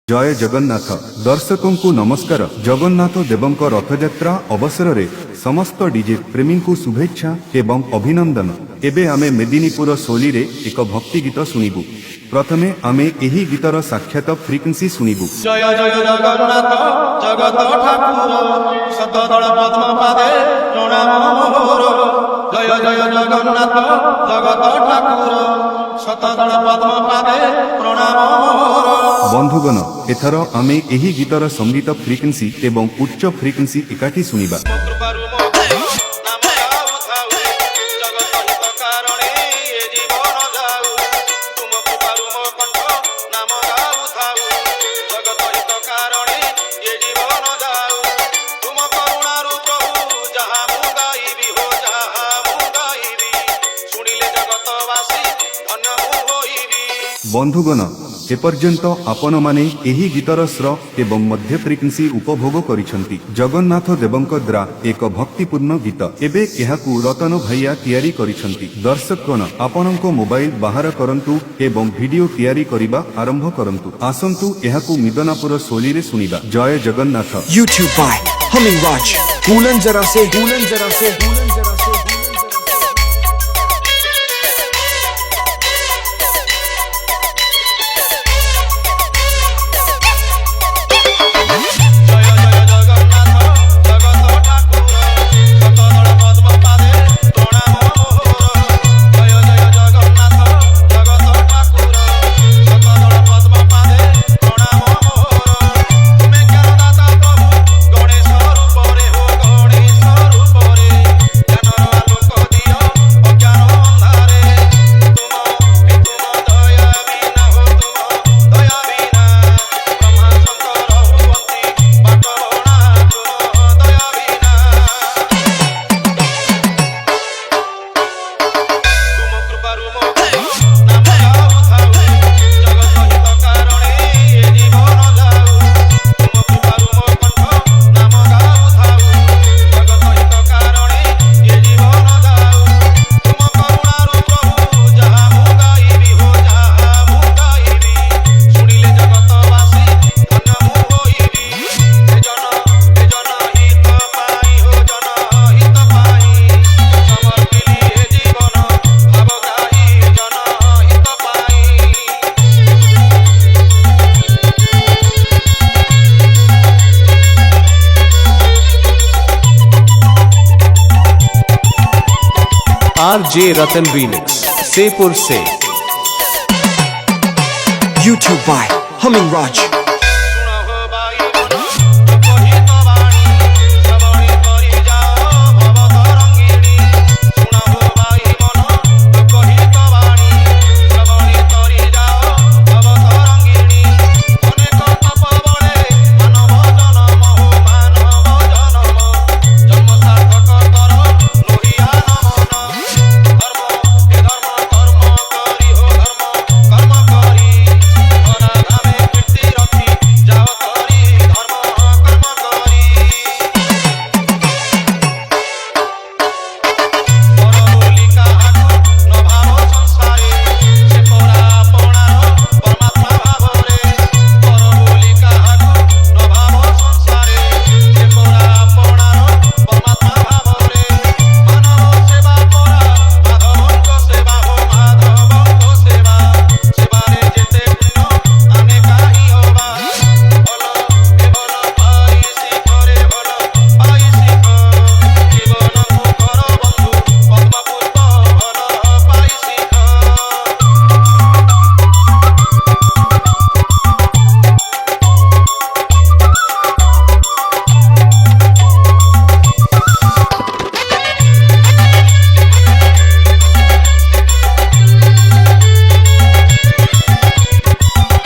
जय जगन्नाथ दर्शकों को नमस्कार। जगन्नाथ देवों रथयात्रा अवसर में समस्त डीजे प्रेमी को शुभेच्छा एवं अभिनंदन। एबे आमे मेदिनीपुर सोली रे एक भक्ति गीत शुणिबु। प्रथमे आमे एही गीतर साक्षात फ्रिक्वेंसी शुणिबु। जय जय जगन्नाथ जगत ठाकुर शतदल पद्म पादे प्रणाम मोर। जय जय जगन्नाथ जगत ठाकुर शतदल पद्म पादे प्रणाम मोर। बंधुगण एथर आमे एही गीतर संगीत फ्रिक्वेंसी एवं उच्च फ्रिक्वेंसी एकाठी शुणिबा। बंधुगण एपर्यंत आपण माने एही गीतर स्वर एवं मध्य फ्रिक्वेंसी उपभोग करिसंती। जगन्नाथ देवंक द्वारा एक भक्तिपूर्ण गीत एबे एहाकू रतन भैया तैयारी करिसंती। दर्शकगण आपणको मोबाइल बाहर करंतु एवं वीडियो तैयारी करिबा आरंभ करंतु। आसंतु एहाकू मिदनापुर सोली रे सुनिबा। जय Jagannath. YouTube by Humming Raj। Hulan जरा से RJ Ratan Remix सेपुर से। YouTube by Humming Raj।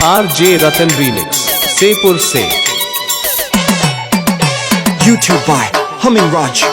RJ Ratan Remix सेपुर से। YouTube by Humming Raj।